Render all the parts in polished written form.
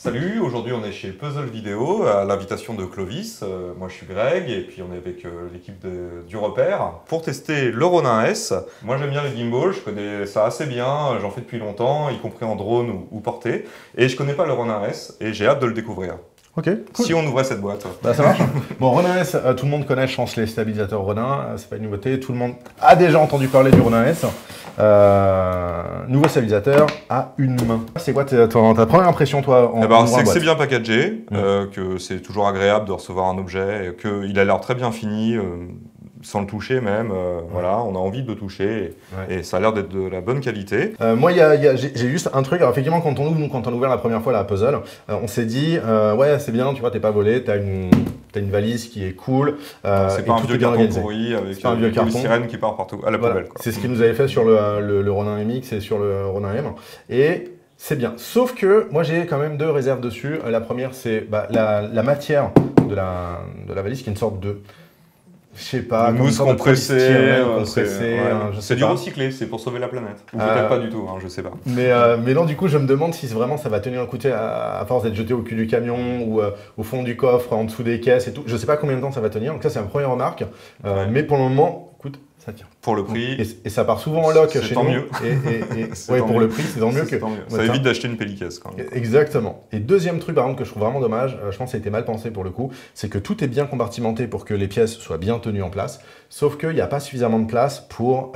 Salut, aujourd'hui on est chez Puzzle Vidéo à l'invitation de Clovis. Moi je suis Greg et puis on est avec l'équipe du Repère pour tester le Ronin S. Moi j'aime bien les gimbals, je connais ça assez bien, j'en fais depuis longtemps, y compris en drone ou portée. Et je connais pas le Ronin S et j'ai hâte de le découvrir. Ok, cool. Si on ouvrait cette boîte. Bah, ça marche. Bon, Ronin S, tout le monde connaît, je pense, les stabilisateurs Ronin. C'est pas une nouveauté. Tout le monde a déjà entendu parler du Ronin S. Nouveau stabilisateur à une main. C'est quoi ta première impression, toi, en C'est que boîte? c'est bien packagé, que c'est toujours agréable de recevoir un objet, qu'il a l'air très bien fini. Sans le toucher même, voilà, on a envie de le toucher et ça a l'air d'être de la bonne qualité. Moi, j'ai juste un truc. Alors effectivement, quand on a ouvert la première fois la puzzle, on s'est dit, ouais, c'est bien, tu vois, t'es pas volé, t'as une valise qui est cool. C'est pas un vieux carton pourri avec une sirène qui part partout, à la poubelle. C'est ce qu'ils nous avaient fait sur le Ronin MX et sur le Ronin M. Et c'est bien. Sauf que moi, j'ai quand même deux réserves dessus. La première, c'est la matière de la valise qui est une sorte de... Je sais pas, une mousse compressée, c'est du pas. recyclé, c'est pour sauver la planète. Ou peut-être pas du tout, hein, je sais pas. Mais non, du coup, je me demande si vraiment ça va tenir un coup à force d'être jeté au cul du camion ou au fond du coffre, en dessous des caisses et tout. Je sais pas combien de temps ça va tenir. Donc ça, c'est une première remarque. Mais pour le moment, écoute, ça tient. Pour le prix. Et ça part souvent en loc chez nous. C'est tant mieux. Ouais, pour le prix, c'est tant mieux que. Ça évite d'acheter une pellicaisse quand même. Exactement. Et deuxième truc, par contre, que je trouve vraiment dommage, je pense que ça a été mal pensé pour le coup, c'est que tout est bien compartimenté pour que les pièces soient bien tenues en place. Sauf qu'il n'y a pas suffisamment de place pour.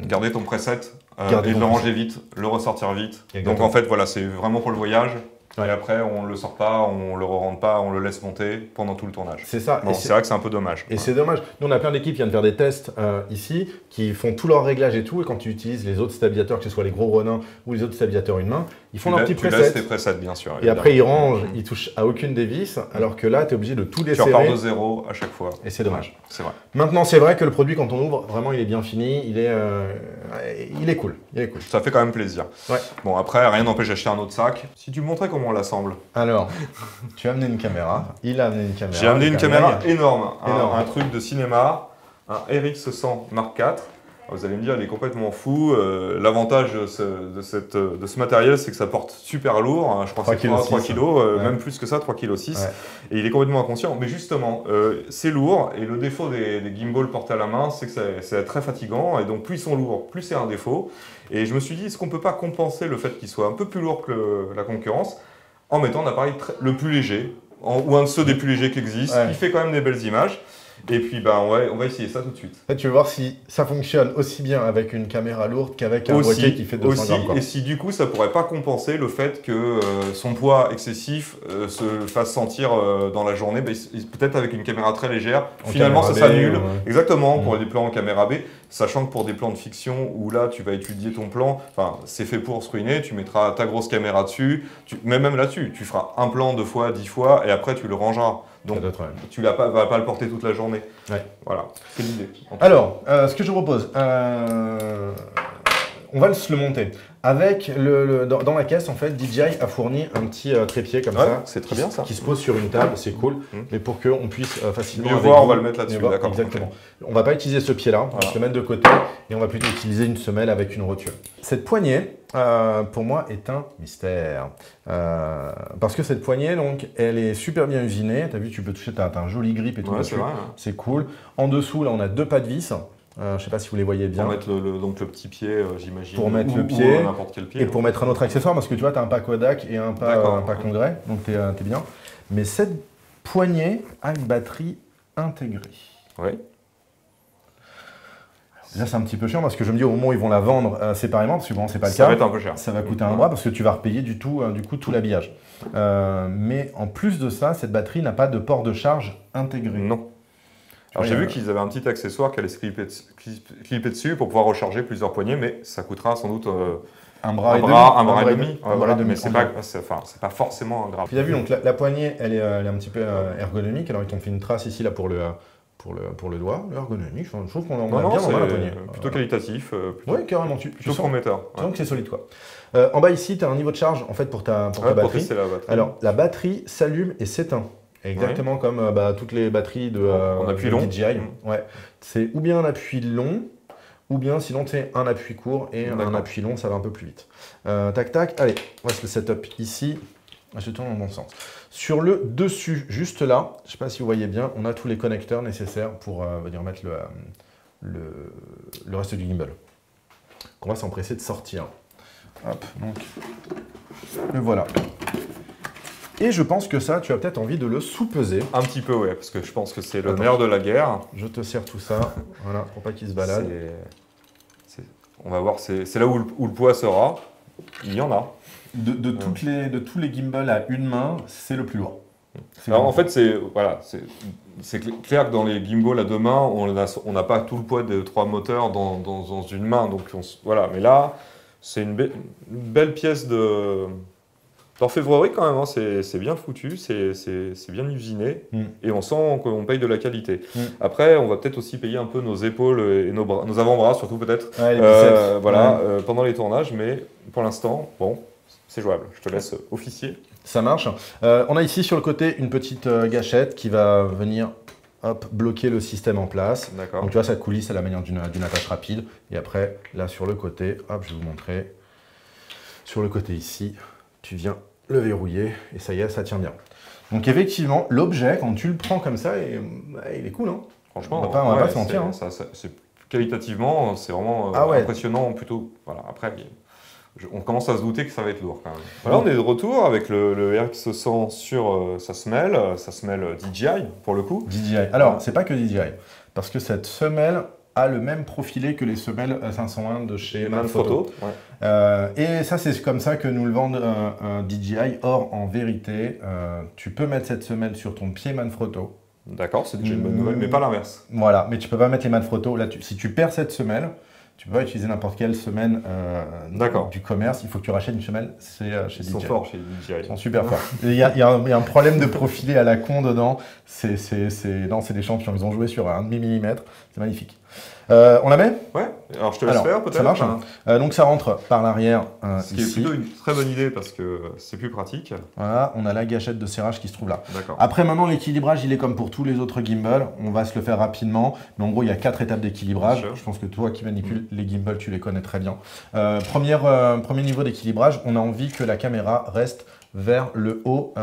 Garder ton preset et le ranger vite, le ressortir vite. Exactement. Donc en fait, voilà, c'est vraiment pour le voyage. Et après, on le sort pas, on le re-rentre pas, on le laisse monter pendant tout le tournage. C'est ça. Bon, c'est vrai que c'est un peu dommage. Et c'est dommage. Nous, on a plein d'équipes qui viennent de faire des tests ici, qui font tout leur réglage et tout. Et quand tu utilises les autres stabilisateurs, que ce soit les gros Ronin ou les autres stabilisateurs une main, ils font leur petit preset. Tu laisses tes presets, bien sûr. Et après, ils rangent, ils touchent à aucune des vis, alors que là, tu es obligé de tout desserrer. Tu repars de zéro à chaque fois. Et c'est dommage. C'est vrai. Maintenant, c'est vrai que le produit, quand on ouvre, vraiment, il est bien fini. Il est cool. Il est cool. Ça fait quand même plaisir. Ouais. Bon, après, rien n'empêche d'acheter un autre sac. Si tu me montrais comment on l'assemble. Alors, tu as amené une caméra, il a amené une caméra. J'ai amené une caméra énorme, un truc de cinéma, un RX100 Mark IV. Vous allez me dire, il est complètement fou. L'avantage de ce matériel, c'est que ça porte super lourd. Hein, je crois que c'est 3 kg, même plus que ça, 3,6 kg. Ouais. Et il est complètement inconscient. Mais justement, c'est lourd. Et le défaut des gimbals portés à la main, c'est que c'est très fatigant. Et donc, plus ils sont lourds, plus c'est un défaut. Et je me suis dit, est-ce qu'on ne peut pas compenser le fait qu'il soit un peu plus lourd que la concurrence en mettant un appareil le plus léger, ou un de ceux des plus légers qui existent, qui fait quand même des belles images. Et puis on va essayer ça tout de suite. Là, tu veux voir si ça fonctionne aussi bien avec une caméra lourde qu'avec un boîtier qui fait 200 grammes. Quoi. Et si du coup ça pourrait pas compenser le fait que son poids excessif se fasse sentir dans la journée, peut-être avec une caméra très légère, finalement ça s'annule. Exactement, pour des plans en caméra B, sachant que pour des plans de fiction où là tu vas étudier ton plan, c'est fait pour se ruiner, tu mettras ta grosse caméra dessus, même là-dessus, tu feras un plan 2 fois, 10 fois et après tu le rangeras. Donc tu vas pas le porter toute la journée. Ouais. Voilà, c'est l'idée. Alors, ce que je vous propose, on va se le monter. Avec dans la caisse, en fait, DJI a fourni un petit trépied comme ça. C'est très bien ça. Qui se pose sur une table, c'est cool. Mais pour qu'on puisse facilement. Mieux voir, on va le mettre là-dessus, d'accord. Exactement. Okay. On va pas utiliser ce pied-là, on va se le mettre de côté et on va plutôt utiliser une semelle avec une rotule. Cette poignée, pour moi, est un mystère. Parce que cette poignée, donc, elle est super bien usinée. Tu as vu, tu peux toucher, tu as un joli grip et tout dessus. C'est cool. En dessous, là, on a 2 pas de vis. Je ne sais pas si vous les voyez bien. Pour mettre le petit pied, j'imagine. Pour mettre le pied, n'importe quel pied. Et pour mettre un autre accessoire, parce que tu vois, tu as un pas Kodak et un pas Congrès, donc tu es bien. Mais cette poignée a une batterie intégrée. Oui. Là, c'est un petit peu chiant parce que je me dis au moment où ils vont la vendre séparément, parce que bon, c'est pas le cas. Ça va être un peu cher. Ça va coûter un bras parce que tu vas repayer du coup tout l'habillage. Mais en plus de ça, cette batterie n'a pas de port de charge intégré. Non. Alors j'ai vu qu'ils avaient un petit accessoire qui allait se clipper dessus pour pouvoir recharger plusieurs poignées, mais ça coûtera sans doute un bras et demi. Mais c'est pas forcément grave. Tu as vu, donc la poignée, elle est un petit peu ergonomique. Alors ils t'ont fait une trace ici là pour le doigt, l'ergonomie. Je trouve qu'on en a bien dans la poignée. Plutôt qualitatif. Oui, carrément. Plutôt prometteur. Tu sens que c'est solide quoi. En bas ici, tu as un niveau de charge en fait pour ta batterie. Alors la batterie s'allume et s'éteint. Exactement comme toutes les batteries de DJI. Ouais. C'est ou bien un appui long, ou bien sinon tu un appui court et un appui long, ça va un peu plus vite. Tac tac, allez, on va se le setup ici. elle se tourne dans le bon sens. Sur le dessus, juste là, je ne sais pas si vous voyez bien, on a tous les connecteurs nécessaires pour venir mettre le reste du gimbal. On va s'empresser de sortir. Hop, donc, le voilà. Et je pense que ça, tu as peut-être envie de le sous-peser. Un petit peu, ouais, parce que je pense que c'est le nerf de la guerre. Je te sers tout ça, voilà, pour pas qu'il se balade. On va voir, c'est là où le poids sera. Il y en a. De tous les gimbals à une main, c'est le plus lourd. Alors en fait, c'est clair que dans les gimbals à deux mains, on n'a pas tout le poids de 3 moteurs dans une main. Donc voilà, mais là, c'est une belle pièce d'orfèvrerie quand même. Hein. C'est bien foutu, c'est bien usiné et on sent qu'on paye de la qualité. Après, on va peut-être aussi payer un peu nos épaules et nos avant-bras, surtout peut-être, pendant les tournages. Mais pour l'instant, bon. C'est jouable, je te laisse officier. Ça marche. On a ici sur le côté une petite gâchette qui va venir bloquer le système en place. D'accord. Donc tu vois, ça coulisse à la manière d'une attache rapide. Et après, là sur le côté, hop, je vais vous montrer. Sur le côté ici, tu viens le verrouiller et ça y est, ça tient bien. Donc effectivement, l'objet, quand tu le prends comme ça, il est cool. Hein. Franchement, on va pas se mentir. Hein. Qualitativement, c'est vraiment impressionnant plutôt. Voilà, après... On commence à se douter que ça va être lourd quand même. Voilà, on est de retour avec le RX100 sur sa semelle DJI pour le coup. DJI. Alors, c'est pas que DJI, parce que cette semelle a le même profilé que les semelles 501 de chez Manfrotto. Ouais. Et ça, c'est comme ça que nous le vendent DJI. Or, en vérité, tu peux mettre cette semelle sur ton pied Manfrotto. D'accord, c'est déjà une bonne nouvelle, mais pas l'inverse. Voilà, mais tu peux pas mettre les Manfrotto. Là, si tu perds cette semelle, tu peux pas utiliser n'importe quelle semelle du commerce. Il faut que tu rachètes une semelle chez DJI. Ils sont forts chez DJI. Ils sont super forts. Il y a un problème de profilé à la con dedans. C'est des champions. Ils ont joué sur 1,5 mm. C'est magnifique. On la met? Ouais. Alors je te laisse faire peut-être. Ça marche. Donc ça rentre par l'arrière Ce qui est plutôt une très bonne idée parce que c'est plus pratique. Voilà, on a la gâchette de serrage qui se trouve là. D'accord. Après maintenant l'équilibrage il est comme pour tous les autres gimbals. On va se le faire rapidement. Mais en gros il y a 4 étapes d'équilibrage. Je pense que toi qui manipules les gimbals tu les connais très bien. Premier niveau d'équilibrage, on a envie que la caméra reste vers le haut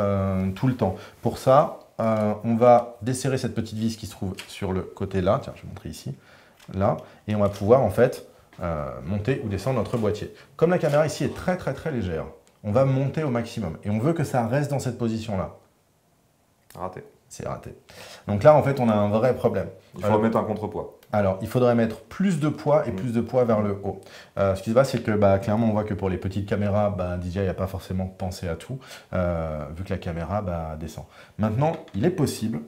tout le temps. Pour ça, on va desserrer cette petite vis qui se trouve sur le côté là. Tiens, je vais montrer ici. Là, et on va pouvoir en fait monter ou descendre notre boîtier. Comme la caméra ici est très légère, on va monter au maximum et on veut que ça reste dans cette position là. Raté. C'est raté. Donc là en fait on a un vrai problème. Il faut remettre un contrepoids. Alors il faudrait mettre plus de poids et plus de poids vers le haut. Ce qui se passe c'est que clairement on voit que pour les petites caméras, DJI n'a pas forcément pensé à tout vu que la caméra descend. Maintenant il est possible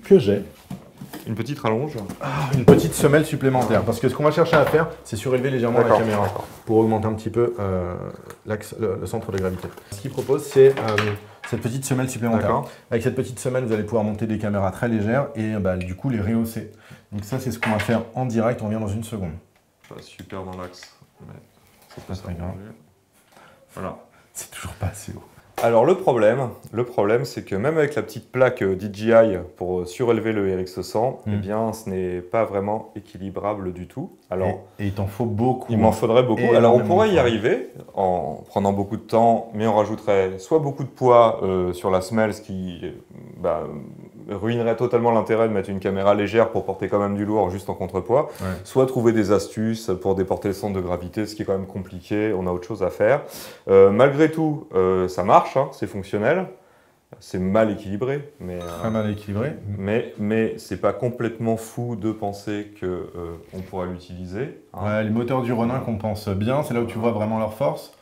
que j'ai une petite rallonge. Une petite semelle supplémentaire. Parce que ce qu'on va chercher à faire, c'est surélever légèrement la caméra pour augmenter un petit peu le centre de gravité. Ce qu'il propose, c'est cette petite semelle supplémentaire. Avec cette petite semelle, vous allez pouvoir monter des caméras très légères et du coup les rehausser. Donc ça, c'est ce qu'on va faire en direct. On revient dans une seconde. Pas super dans l'axe. C'est pas très grave. Voilà. C'est toujours pas assez haut. Alors le problème, c'est que même avec la petite plaque DJI pour surélever le RX100, eh bien, ce n'est pas vraiment équilibrable du tout. Alors, et il t'en faut beaucoup. Il m'en faudrait beaucoup. Alors on pourrait y arriver en prenant beaucoup de temps, mais on rajouterait soit beaucoup de poids sur la semelle, ce qui ruinerait totalement l'intérêt de mettre une caméra légère pour porter quand même du lourd juste en contrepoids, soit trouver des astuces pour déporter le centre de gravité, ce qui est quand même compliqué, on a autre chose à faire. Malgré tout, ça marche, hein, c'est fonctionnel, c'est mal équilibré. Très mal équilibré. Mais c'est pas complètement fou de penser qu'on pourra l'utiliser. Hein. Ouais, les moteurs du Ronin qu'on pense bien, c'est là où tu vois vraiment leur force.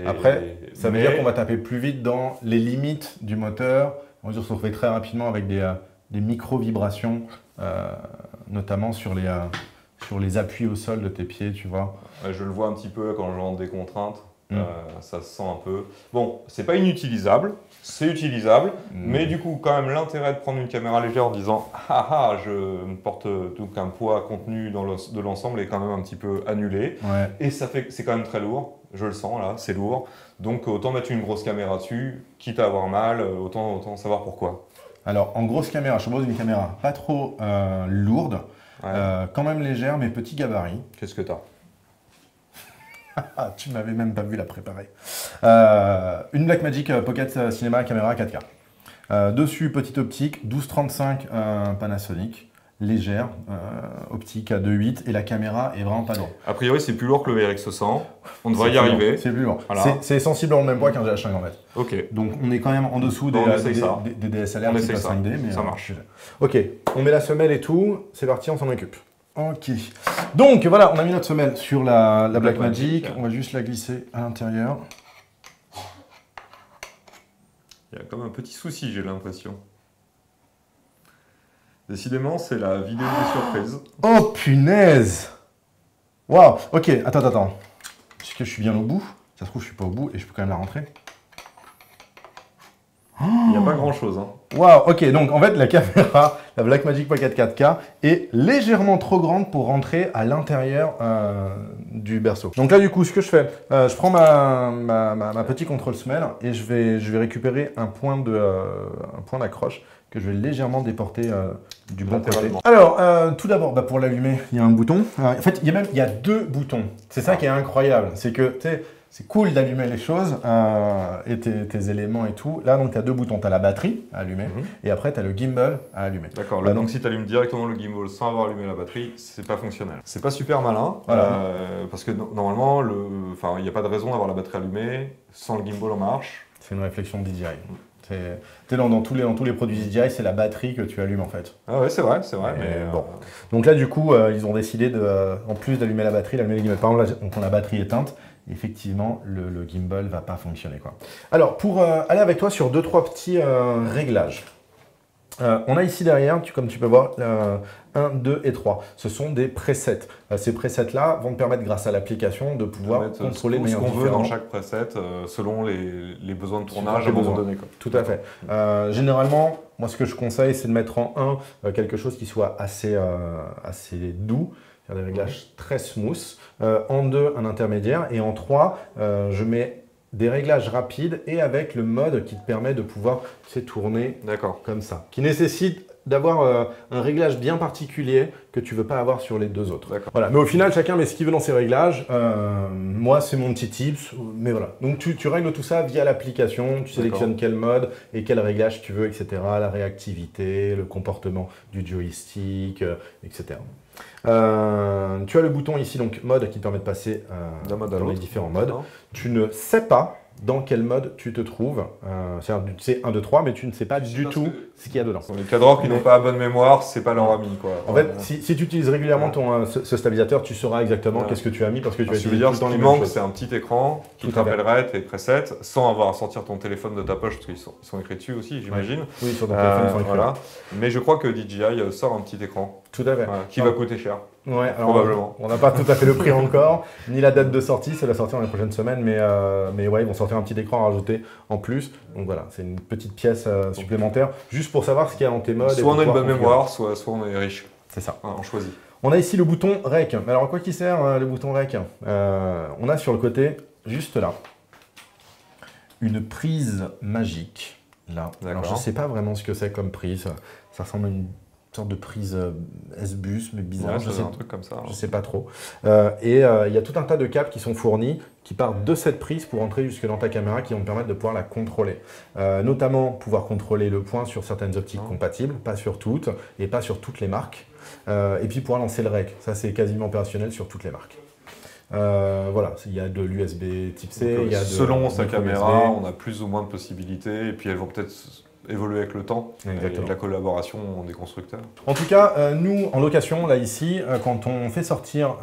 Après, ça veut dire qu'on va taper plus vite dans les limites du moteur. On va se retrouver très rapidement avec des micro-vibrations, notamment sur les appuis au sol de tes pieds, tu vois. Je le vois un petit peu quand je rentre des contraintes, ça se sent un peu... Bon, c'est pas inutilisable, c'est utilisable, mais du coup, quand même, l'intérêt de prendre une caméra légère en disant « Ah ah, je porte donc un poids contenu de l'ensemble est quand même un petit peu annulé. Ouais. Et ça fait que c'est quand même très lourd. Je le sens là, c'est lourd. Donc autant mettre une grosse caméra dessus, quitte à avoir mal, autant savoir pourquoi. Alors en grosse caméra, je propose une caméra pas trop lourde, quand même légère mais petit gabarit. Qu'est-ce que t'as? Ah, tu m'avais même pas vu la préparer. Une Blackmagic Pocket Cinema caméra 4K. Dessus, petite optique, 12-35 Panasonic, légère, optique à 2.8 et la caméra est vraiment pas lourde. A priori, c'est plus lourd que le VRX100. On devrait y arriver. C'est plus lourd. Voilà. C'est sensiblement le même poids qu'un GH5 en fait. Ok. Donc on est quand même en dessous des DSLR qui passent 5D. Mais ça marche. Ok, on met la semelle et tout. C'est parti, on s'en occupe. Ok. Donc voilà, on a mis notre semelle sur la Blackmagic. On va juste la glisser à l'intérieur. Il y a comme un petit souci, j'ai l'impression. Décidément, c'est la vidéo de surprise. Oh punaise! Waouh! Ok, attends. Est-ce que je suis bien au bout? Ça se trouve, je suis pas au bout et je peux quand même la rentrer. Il n'y a pas grand-chose. Hein. Waouh! Ok, donc en fait, la caméra, la Blackmagic Pocket 4K, est légèrement trop grande pour rentrer à l'intérieur du berceau. Donc là, du coup, ce que je fais, je prends ma petite contrôle semelle et je vais récupérer un point d'accroche que je vais légèrement déporter du bon côté. Alors, tout d'abord, pour l'allumer, il y a un bouton. En fait, il y a deux boutons. C'est ça qui est incroyable. C'est que, tu sais, c'est cool d'allumer les choses et tes éléments et tout. Là, donc, tu as deux boutons. Tu as la batterie à allumer et après, tu as le gimbal à allumer. D'accord. Donc, si tu allumes directement le gimbal sans avoir allumé la batterie, c'est pas fonctionnel. C'est pas super malin parce que normalement, il n'y a pas de raison d'avoir la batterie allumée sans le gimbal en marche. C'est une réflexion DJI. Dans tous les produits DJI, c'est la batterie que tu allumes en fait. Ah ouais, c'est vrai. Mais bon. Donc là, du coup, ils ont décidé en plus d'allumer la batterie, d'allumer le gimbal. Par exemple, là, on a la batterie éteinte. Effectivement, le gimbal ne va pas fonctionner, quoi. Alors, pour aller avec toi sur 2-3 petits réglages. On a ici derrière, comme tu peux voir, 1, 2 et 3. Ce sont des presets. Ces presets-là vont te permettre, grâce à l'application, de pouvoir contrôler ce qu'on veut dans chaque preset, selon les besoins de tournage à un moment donné. Quoi. Tout à fait. Généralement, moi, ce que je conseille, c'est de mettre en 1 quelque chose qui soit assez doux, faire des réglages très smooth. En 2, un intermédiaire. Et en 3, je mets des réglages rapides et avec le mode qui te permet de pouvoir tourner comme ça. Qui nécessite d'avoir un réglage bien particulier que tu ne veux pas avoir sur les deux autres. Voilà. Mais au final, chacun met ce qu'il veut dans ses réglages. Moi, c'est mon petit tips. Mais voilà. Donc, tu règles tout ça via l'application. Tu sélectionnes quel mode et quel réglage tu veux, etc. La réactivité, le comportement du joystick, etc. Tu as le bouton ici, donc mode, qui te permet de passer dans les différents modes. Tu ne sais pas dans quel mode tu te trouves. C'est-à-dire, tu sais 1, 2, 3, mais tu ne sais pas du tout ce qu'il y a dedans. Les cadreurs qui n'ont pas bonne mémoire, c'est pas leur ami. Quoi. En fait, si tu utilises régulièrement ce stabilisateur, tu sauras exactement qu'est-ce que tu as mis parce que tu vas utiliser tout le temps les mêmes choses. Ce qui manque, c'est un petit écran qui te rappellerait tes presets sans avoir à sortir ton téléphone de ta poche parce qu'ils sont écrits dessus aussi, j'imagine. Oui, sur ton téléphone, ils sont écrits. Voilà. Mais je crois que DJI sort un petit écran. Tout à fait. Qui va coûter cher. Ouais, probablement. On n'a pas tout à fait le prix encore, ni la date de sortie, c'est la sortie dans les prochaines semaines, mais ouais, ils vont sortir un petit écran à rajouter en plus. Donc voilà, c'est une petite pièce supplémentaire, juste pour savoir ce qu'il y a dans tes modes. Soit on a une bonne mémoire, soit on est riche. C'est ça. On choisit. On a ici le bouton REC. Alors à quoi qui sert le bouton REC? On a sur le côté, juste là, une prise magique. Là. Alors je ne sais pas vraiment ce que c'est comme prise. Ça ressemble à une sorte de prise S-Bus, mais bizarre. Ouais, un truc comme ça. Je ne sais pas trop. Et il y a tout un tas de câbles qui sont fournis, qui partent de cette prise pour entrer jusque dans ta caméra, qui vont te permettre de pouvoir la contrôler. Notamment, pouvoir contrôler le point sur certaines optiques compatibles, pas sur toutes, et pas sur toutes les marques. Et puis pouvoir lancer le REC. Ça, c'est quasiment opérationnel sur toutes les marques. Voilà, il y a de l'USB type C. Donc, il y a selon sa caméra, on a plus ou moins de possibilités, et puis elles vont peut-être évoluer avec le temps et la collaboration des constructeurs. En tout cas, nous, en location, là, ici, quand on fait sortir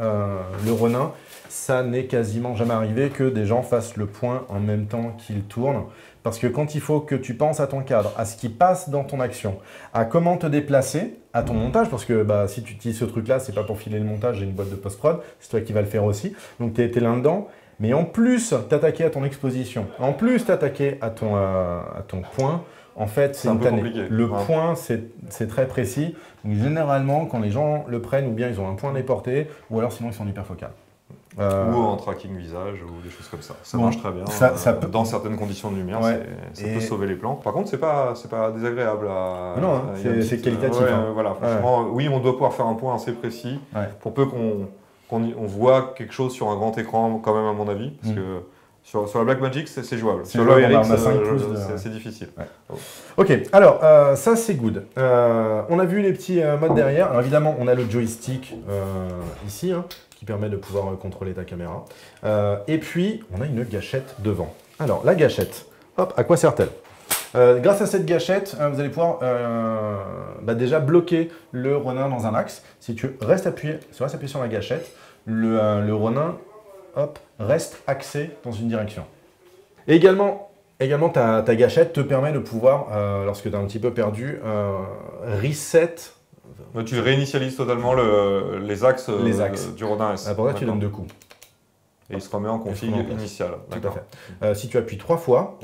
le Ronin, ça n'est quasiment jamais arrivé que des gens fassent le point en même temps qu'ils tournent. Parce que quand il faut que tu penses à ton cadre, à ce qui passe dans ton action, à comment te déplacer, à ton montage, parce que si tu utilises ce truc-là, c'est pas pour filer le montage, j'ai une boîte de post-prod, c'est toi qui vas le faire aussi. Donc, tu es là-dedans. Mais en plus, t'attaquer à ton exposition, en plus, t'attaquer à ton point, en fait, c'est une tannée. Le point, c'est très précis. Donc, généralement, quand les gens le prennent, ou bien ils ont un point déporté, ou alors sinon ils sont hyperfocales. Ou en tracking visage, ou des choses comme ça. Ça marche très bien. Ça peut... Dans certaines conditions de lumière, ça peut sauver les plans. Par contre, c'est pas désagréable à... Non, c'est qualitatif. Voilà, franchement, oui, on doit pouvoir faire un point assez précis, pour peu qu'on on voit quelque chose sur un grand écran quand même à mon avis, parce que sur la Blackmagic c'est jouable. Sur le RX c'est difficile. Ouais. Oh. Ok, alors ça c'est good. On a vu les petits modes derrière. Alors évidemment on a le joystick ici hein, qui permet de pouvoir contrôler ta caméra. Et puis on a une gâchette devant. Alors la gâchette, hop, à quoi sert-elle? Grâce à cette gâchette, vous allez pouvoir déjà bloquer le Ronin dans un axe. Si tu restes appuyé sur la gâchette, le Ronin hop, reste axé dans une direction. Et également ta gâchette te permet de pouvoir, lorsque tu es un petit peu perdu, reset. Tu réinitialises totalement les axes du Ronin S. Pour ça, tu donnes 2 coups. Et il se remet en config initial. Tout à fait. Si tu appuies 3 fois,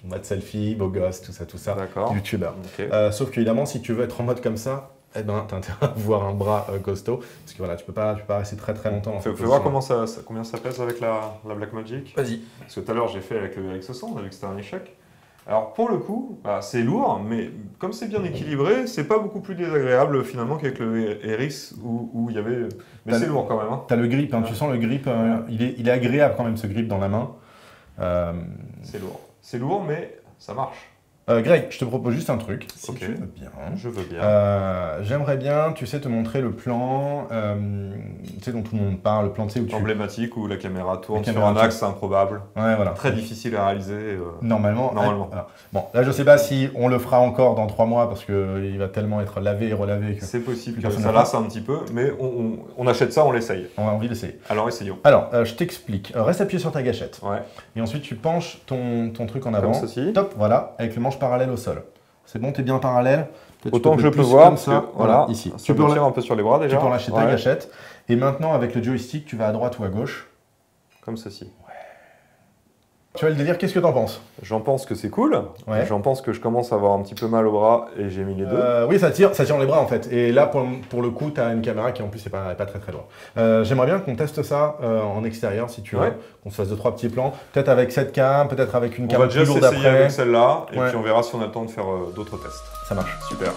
mode selfie, beau gosse, tout ça, youtubeur. Okay. Sauf qu'évidemment, si tu veux être en mode comme ça, eh ben, tu as intérêt à avoir un bras costaud, parce que voilà, tu peux pas rester très longtemps. Fais voir combien ça pèse avec la Blackmagic. Vas-y. Parce que tout à l'heure, j'ai fait avec le RX100, on a vu que c'était un échec. Alors pour le coup, c'est lourd, mais comme c'est bien équilibré, c'est pas beaucoup plus désagréable finalement qu'avec le RX où il y avait... Mais c'est lourd quand même. Hein. Tu as le grip, hein, tu sens le grip, il est agréable quand même ce grip dans la main. C'est lourd. C'est lourd, mais ça marche. Greg, je te propose juste un truc, si tu veux bien. Je veux bien. J'aimerais bien, tu sais, te montrer le plan, tu sais, dont tout le monde parle, le plan où tu... Emblématique où la caméra tourne sur un axe improbable. Ouais, voilà. Très difficile à réaliser. Normalement. Voilà. Bon, là, je ne sais pas si on le fera encore dans 3 mois parce qu'il va tellement être lavé et relavé que... C'est possible que ça lasse un petit peu, mais on achète ça, on l'essaye. On a envie d'essayer. Alors, essayons. Alors, je t'explique. Reste appuyé sur ta gâchette. Ouais. Et ensuite, tu penches ton truc en avant. Comme ceci. Top, voilà, avec le manche parallèle au sol. C'est bon, t'es bien parallèle. Autant que je peux voir, comme ça, voilà, ici. Tu peux tirer un peu sur les bras déjà. Tu peux lâcher ta gâchette. Et maintenant, avec le joystick, tu vas à droite ou à gauche. Comme ceci. Ouais. Tu vois le délire, qu'est-ce que t'en penses? J'en pense que c'est cool. Ouais. J'en pense que je commence à avoir un petit peu mal au bras et j'ai mis les deux. Oui, ça tire les bras en fait. Et là, pour le coup, tu as une caméra qui en plus n'est pas très loin. J'aimerais bien qu'on teste ça en extérieur si tu veux. Qu'on se fasse 2-3 petits plans. Peut-être avec cette cam, peut-être avec une cam plus lourde après. On va déjà essayer avec celle-là et puis on verra si on a le temps de faire d'autres tests. Ça marche. Super.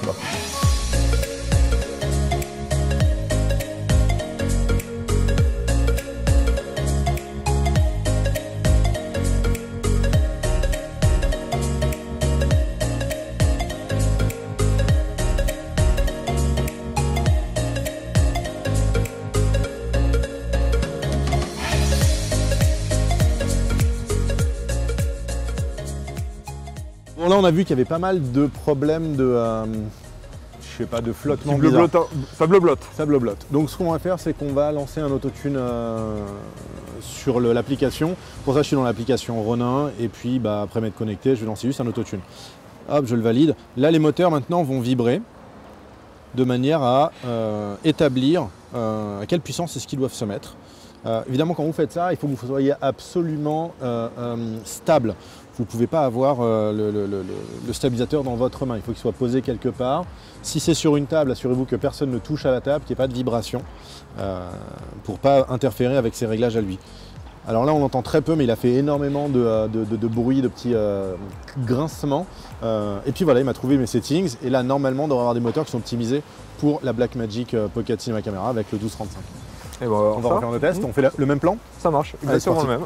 Bon, là, on a vu qu'il y avait pas mal de problèmes de, je sais pas, de flottement bizarre. Ça bleu-blotte. Ça bleu-blotte. Donc, ce qu'on va faire, c'est qu'on va lancer un autotune sur l'application. Pour ça, je suis dans l'application Ronin. Et puis, après m'être connecté, je vais lancer juste un autotune. Hop, je le valide. Là, les moteurs, maintenant, vont vibrer de manière à établir à quelle puissance est-ce qu'ils doivent se mettre. Évidemment, quand vous faites ça, il faut que vous soyez absolument stable. Vous ne pouvez pas avoir le stabilisateur dans votre main. Il faut qu'il soit posé quelque part. Si c'est sur une table, assurez-vous que personne ne touche à la table, qu'il n'y ait pas de vibration pour ne pas interférer avec ses réglages à lui. Alors là, on entend très peu, mais il a fait énormément de bruit, de petits grincements. Et puis voilà, il m'a trouvé mes settings. Et là, normalement, on devrait avoir des moteurs qui sont optimisés pour la Blackmagic Pocket Cinema Camera avec le 1235. Et on va refaire le test. On fait le même plan? Ça marche, exactement le même.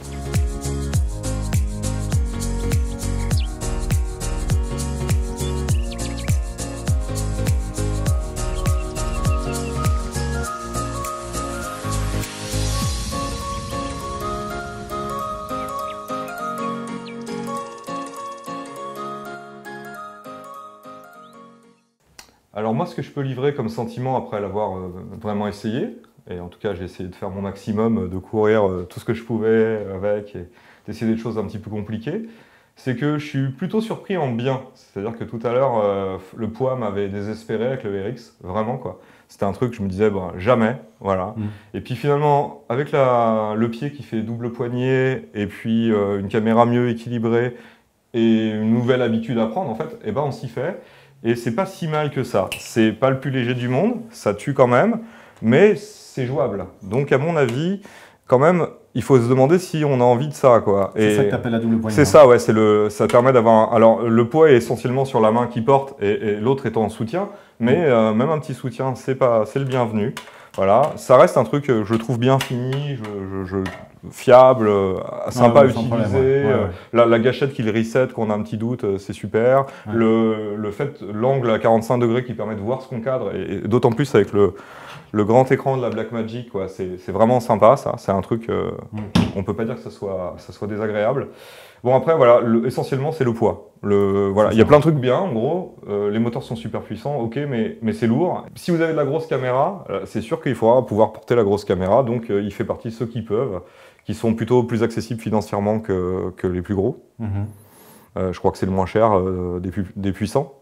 Alors moi, ce que je peux livrer comme sentiment après l'avoir vraiment essayé, et en tout cas j'ai essayé de faire mon maximum, de courir tout ce que je pouvais avec, et d'essayer des choses un petit peu compliquées, c'est que je suis plutôt surpris en bien. C'est-à-dire que tout à l'heure, le poids m'avait désespéré avec le RX, vraiment quoi. C'était un truc, je me disais, jamais, voilà. Et puis finalement, avec le pied qui fait double poignet, et puis une caméra mieux équilibrée, et une nouvelle habitude à prendre, en fait, et on s'y fait. Et c'est pas si mal que ça. C'est pas le plus léger du monde, ça tue quand même, mais c'est jouable. Donc à mon avis, quand même, il faut se demander si on a envie de ça, quoi. C'est ça que t'appelles la double poignée. C'est ça, ouais. Ça permet d'avoir. Alors le poids est essentiellement sur la main qui porte et l'autre étant en soutien, mais même un petit soutien, c'est le bienvenu. Voilà, ça reste un truc que je trouve bien fini, fiable, sympa à utiliser. La gâchette qui le reset quand on a un petit doute, c'est super. Ouais. Le fait, l'angle à 45 degrés qui permet de voir ce qu'on cadre, et d'autant plus avec le grand écran de la Blackmagic, c'est vraiment sympa ça. C'est un truc, on peut pas dire que ça soit désagréable. Bon après voilà, essentiellement c'est le poids. Voilà, il y a plein de trucs bien en gros, les moteurs sont super puissants, ok, mais c'est lourd. Si vous avez de la grosse caméra, c'est sûr qu'il faudra pouvoir porter la grosse caméra, donc il fait partie de ceux qui peuvent, qui sont plutôt plus accessibles financièrement que les plus gros. Je crois que c'est le moins cher des puissants.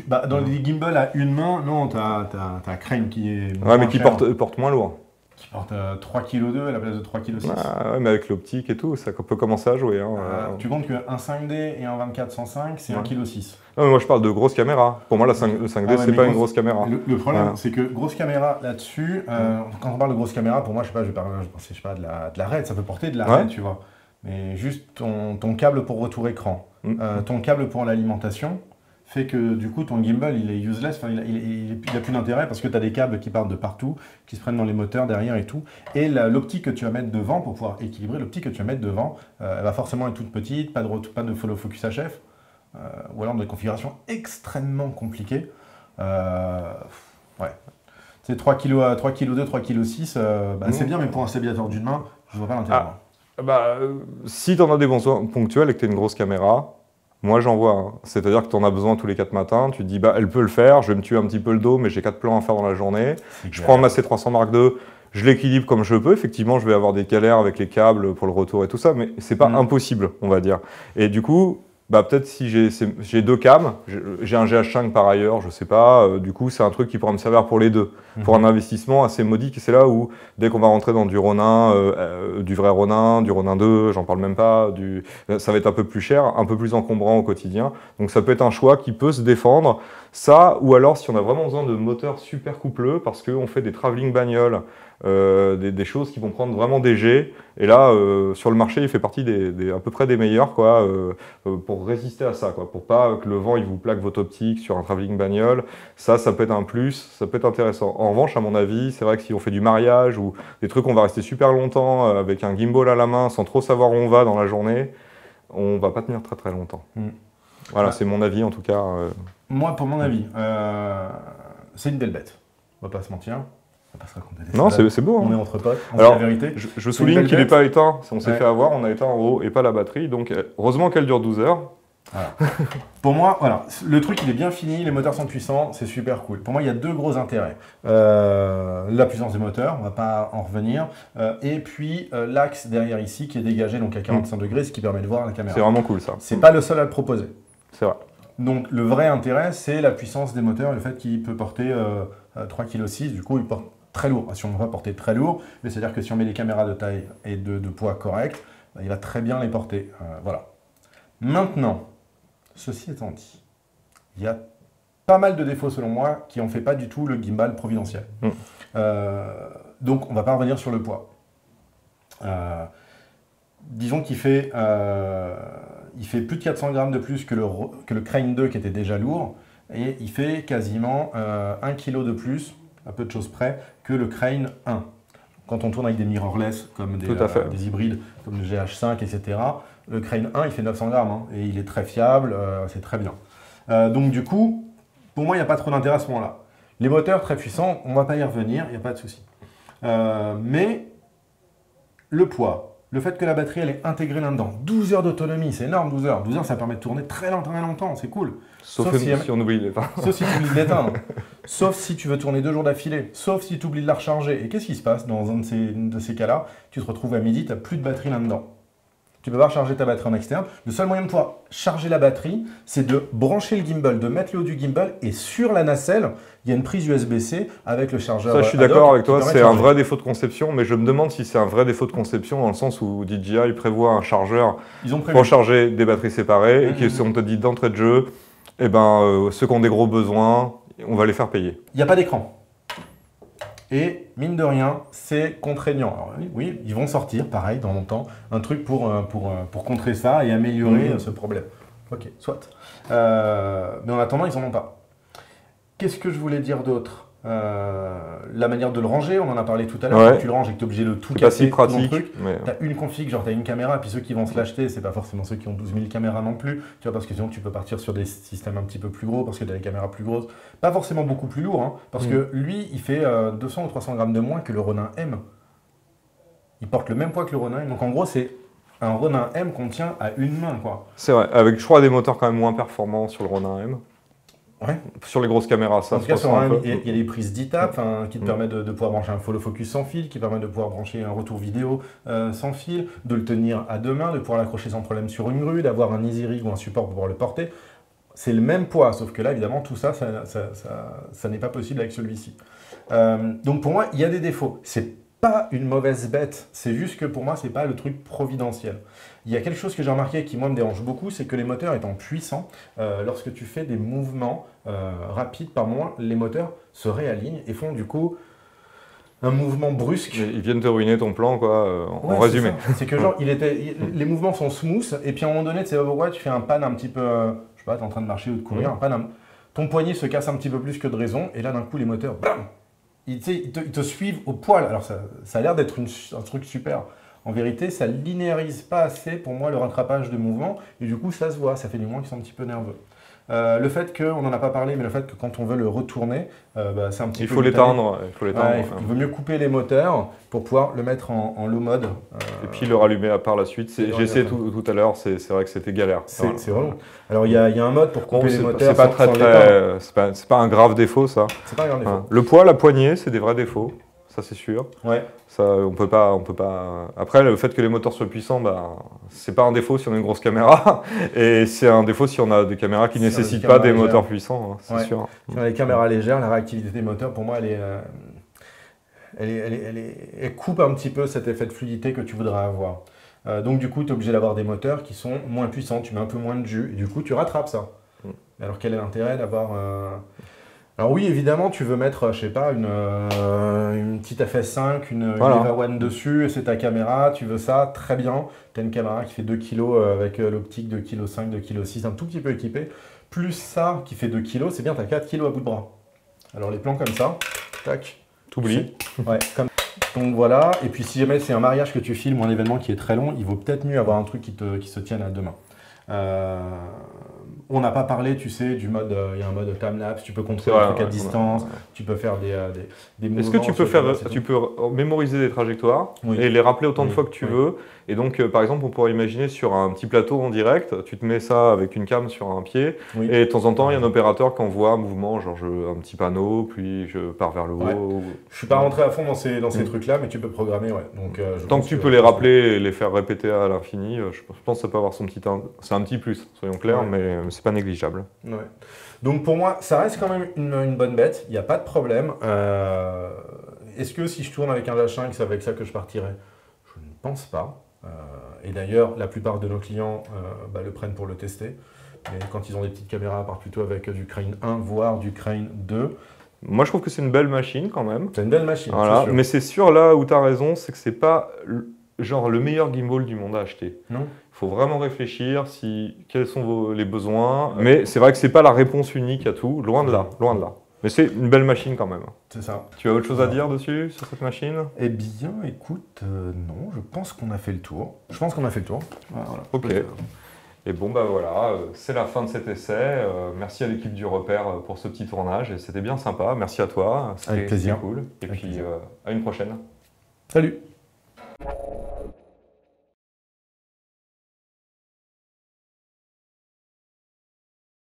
Dans les gimbals à une main, non, t'as Crane qui est moins mais qui porte moins lourd. Qui porte 3,2 kg à la place de 3,6 kg. Ouais, mais avec l'optique et tout, ça peut commencer à jouer. Hein. Tu comptes qu'un 5D et un 24-105, c'est 1,6 kg. Non, mais moi je parle de grosse caméra. Pour moi, le 5D, c'est pas une grosse caméra. Le problème, c'est que grosse caméra là-dessus, quand on parle de grosse caméra, pour moi, je pensais de la RED, ça peut porter de la RED, tu vois. Mais juste ton câble pour retour écran, ton câble pour l'alimentation, fait que du coup ton gimbal il est useless, il a plus d'intérêt parce que tu as des câbles qui partent de partout, qui se prennent dans les moteurs derrière et tout. Et l'optique que tu vas mettre devant, pour pouvoir équilibrer, l'optique que tu vas mettre devant, elle va forcément être toute petite, pas de follow focus HF, ou alors des configurations extrêmement compliquées. Ouais. C'est 3,2 kg, 3,6 kg, c'est bien, mais pour un stabilisateur d'une main, je vois pas l'intérêt. Si tu en as des besoins ponctuels et que tu as une grosse caméra, moi j'en vois, hein. C'est-à-dire que tu en as besoin tous les 4 matins, tu te dis elle peut le faire, je vais me tuer un petit peu le dos, mais j'ai 4 plans à faire dans la journée. Je prends ma C300 Mark II, je l'équilibre comme je peux, effectivement je vais avoir des galères avec les câbles pour le retour et tout ça, mais c'est pas impossible, on va dire. Et du coup, peut-être si j'ai 2 cams, j'ai un GH5 par ailleurs, je sais pas, du coup c'est un truc qui pourra me servir pour les deux, pour un investissement assez modique, et c'est là où dès qu'on va rentrer dans du Ronin, du vrai Ronin, du Ronin 2, j'en parle même pas, ça va être un peu plus cher, un peu plus encombrant au quotidien, donc ça peut être un choix qui peut se défendre, ça, ou alors si on a vraiment besoin de moteurs super coupleux, parce qu'on fait des travelling bagnoles, des choses qui vont prendre vraiment des jets, et là sur le marché il fait partie à peu près des meilleurs pour résister à ça, pour pas que le vent il vous plaque votre optique sur un travelling bagnole. Ça peut être un plus, ça peut être intéressant. En revanche, à mon avis, c'est vrai que si on fait du mariage ou des trucs où on va rester super longtemps avec un gimbal à la main sans trop savoir où on va dans la journée, on va pas tenir très très longtemps. Voilà, c'est mon avis en tout cas. Moi, pour mon avis, c'est une belle bête, on va pas se mentir. Non, c'est beau. On est entre potes, alors, la vérité. Je souligne qu'il n'est pas éteint. On s'est fait avoir, on a éteint en haut et pas la batterie. Donc, heureusement qu'elle dure 12 heures. Voilà. Pour moi, voilà, le truc il est bien fini, les moteurs sont puissants, c'est super cool. Pour moi, il y a 2 gros intérêts. La puissance des moteurs, on ne va pas en revenir. Et puis l'axe derrière ici qui est dégagé donc à 45 degrés, ce qui permet de voir la caméra. C'est vraiment cool ça. C'est pas le seul à le proposer. C'est vrai. Donc le vrai intérêt, c'est la puissance des moteurs, le fait qu'il peut porter 3,6 kg, du coup il porte très lourd. Si on va porter très lourd, mais c'est-à-dire que si on met des caméras de taille et de poids correct, il va très bien les porter. Voilà. Maintenant, ceci étant dit, il y a pas mal de défauts selon moi qui n'en fait pas du tout le gimbal providentiel. Donc on ne va pas revenir sur le poids. Disons qu'il fait, plus de 400 grammes de plus que le Crane 2 qui était déjà lourd, et il fait quasiment 1 kg de plus, à peu de choses près, que le Crane 1. Quand on tourne avec des mirrorless, comme des hybrides, comme le GH5, etc., le Crane 1, il fait 900 grammes, hein, et il est très fiable, c'est très bien. Donc du coup, pour moi, il n'y a pas trop d'intérêt à ce moment-là. Les moteurs très puissants, on ne va pas y revenir, il n'y a pas de souci. Mais le poids, le fait que la batterie elle est intégrée là-dedans, 12 heures d'autonomie, c'est énorme 12 heures. 12 heures, ça permet de tourner très longtemps, c'est cool. Sauf si on oublie de l'éteindre. Sauf si tu oublies de l'éteindre. Sauf si tu veux tourner 2 jours d'affilée. Sauf si tu oublies de la recharger. Et qu'est-ce qui se passe dans un de ces cas-là? Tu te retrouves à midi, tu n'as plus de batterie là-dedans. Tu peux pas recharger ta batterie en externe. Le seul moyen de pouvoir charger la batterie, c'est de brancher le gimbal, de mettre le haut du gimbal, et sur la nacelle, il y a une prise USB-C avec le chargeur. Ça, je suis d'accord avec toi, c'est un vrai défaut de conception, mais je me demande si c'est un vrai défaut de conception dans le sens où DJI prévoit un chargeur pour charger des batteries séparées, et que on te dit d'entrée de jeu, ceux qui ont des gros besoins, on va les faire payer. Il n'y a pas d'écran. Et mine de rien, c'est contraignant. Alors, oui, ils vont sortir, pareil, dans longtemps, un truc pour contrer ça et améliorer ce problème. Ok, soit. Mais en attendant, ils n'en ont pas. Qu'est-ce que je voulais dire d'autre? La manière de le ranger, on en a parlé tout à l'heure. Quand tu le ranges et que tu es obligé de tout casser, pas si pratique. Tu as une config, genre tu as une caméra, puis ceux qui vont se l'acheter, c'est pas forcément ceux qui ont 12 000 caméras non plus, tu vois, parce que sinon tu peux partir sur des systèmes un petit peu plus gros, parce que tu as des caméras plus grosses, pas forcément beaucoup plus lourds, hein, parce que lui, il fait 200 ou 300 grammes de moins que le Ronin M. Il porte le même poids que le Ronin M, donc en gros, c'est un Ronin M qu'on tient à une main, quoi. C'est vrai, avec je crois des moteurs quand même moins performants sur le Ronin M. Ouais. Sur les grosses caméras, ça. En tout cas, sur un, il y a les prises d'ITAP qui te permettent de pouvoir brancher un follow focus sans fil, qui permettent de pouvoir brancher un retour vidéo sans fil, de le tenir à deux mains, de pouvoir l'accrocher sans problème sur une grue, d'avoir un easy rig ou un support pour pouvoir le porter. C'est le même poids, sauf que là, évidemment, tout ça, ça n'est pas possible avec celui-ci. Donc pour moi, il y a des défauts. C'est pas une mauvaise bête, c'est juste que pour moi, c'est pas le truc providentiel. Il y a quelque chose que j'ai remarqué qui, moi, me dérange beaucoup, c'est que les moteurs étant puissants, lorsque tu fais des mouvements rapides par moment, les moteurs se réalignent et font du coup un mouvement brusque. Ils viennent te ruiner ton plan, quoi, en résumé. C'est que genre, les mouvements sont smooth, et puis à un moment donné, tu sais pas pourquoi, tu fais un pan un petit peu, je sais pas, tu es en train de marcher ou de courir, un pan, ton poignet se casse un petit peu plus que de raison, et là, d'un coup, les moteurs, bam, ils te suivent au poil. Alors, ça a l'air d'être un truc super. En vérité, ça linéarise pas assez pour moi le rattrapage de mouvement et du coup ça se voit, ça fait des mouvements qui sont un petit peu nerveux. Le fait que, on n'en a pas parlé, mais le fait que quand on veut le retourner, c'est un petit peu... Il faut l'étendre. Il vaut mieux couper les moteurs pour pouvoir le mettre en low mode. Et puis le rallumer par la suite. J'ai essayé tout à l'heure, c'est vrai que c'était galère. C'est vraiment... Alors il y a un mode pour couper les moteurs. C'est pas un grave défaut, ça. C'est pas un grave défaut. Le poids, la poignée, c'est des vrais défauts. Ça c'est sûr. Ouais. Ça, on peut pas. Après, le fait que les moteurs soient puissants, c'est pas un défaut si on a une grosse caméra, et c'est un défaut si on a des caméras qui nécessitent pas des moteurs puissants, c'est sûr. Si on a des caméras légères, la réactivité des moteurs, pour moi, elle coupe un petit peu cet effet de fluidité que tu voudrais avoir. Donc du coup, tu es obligé d'avoir des moteurs qui sont moins puissants, tu mets un peu moins de jus, et du coup, tu rattrapes ça. Alors quel est l'intérêt d'avoir... Alors oui, évidemment, tu veux mettre, je sais pas, une petite FS5, une EVA One dessus, et c'est ta caméra, tu veux ça, très bien. Tu as une caméra qui fait 2 kg avec l'optique 2,5 kg, 2,6 kg, un tout petit peu équipé. Plus ça qui fait 2 kg, c'est bien, tu as 4 kg à bout de bras. Alors les plans comme ça, tac. T'oublies. Ouais, comme... Donc voilà, et puis si jamais c'est un mariage que tu filmes ou un événement qui est très long, il vaut peut-être mieux avoir un truc qui se tienne à deux mains. On n'a pas parlé, tu sais, du mode, il y a un mode time-lapse, tu peux contrôler le truc à distance, tu peux faire des mouvements. Est-ce que tu peux mémoriser des trajectoires et les rappeler autant de fois que tu veux? Et donc, par exemple, on pourrait imaginer sur un petit plateau en direct, tu te mets ça avec une cam sur un pied, et de temps en temps, il y a un opérateur qui envoie un mouvement, genre un petit panneau, puis je pars vers le haut. Ouais. Je suis pas rentré à fond dans ces trucs-là, mais tu peux programmer, ouais. Donc, tant que tu peux les rappeler et les faire répéter à l'infini, je pense que ça peut avoir son petit... C'est un petit plus, soyons clairs, mais c'est pas négligeable. Ouais. Donc pour moi, ça reste quand même une bonne bête, il n'y a pas de problème. Est-ce que si je tourne avec un H5, c'est avec ça que je partirai? Je ne pense pas. Et d'ailleurs, la plupart de nos clients le prennent pour le tester. Mais quand ils ont des petites caméras, part plutôt avec du Crane 1, voire du Crane 2. Moi, je trouve que c'est une belle machine quand même. C'est une belle machine, voilà. sûr. Mais c'est sûr, là où tu as raison, c'est que c'est pas genre le meilleur gimbal du monde à acheter. Non. Il faut vraiment réfléchir quels sont les besoins. Ouais. Mais c'est vrai que c'est pas la réponse unique à tout, loin de là, loin de là. Mais c'est une belle machine quand même. C'est ça. Tu as autre chose à dire dessus, sur cette machine? Eh bien, écoute, non, je pense qu'on a fait le tour. Voilà. Ok. Et bon, voilà, c'est la fin de cet essai. Merci à l'équipe du Repère pour ce petit tournage. Et c'était bien sympa. Merci à toi. Avec plaisir. Cool. Et puis, à une prochaine. Salut.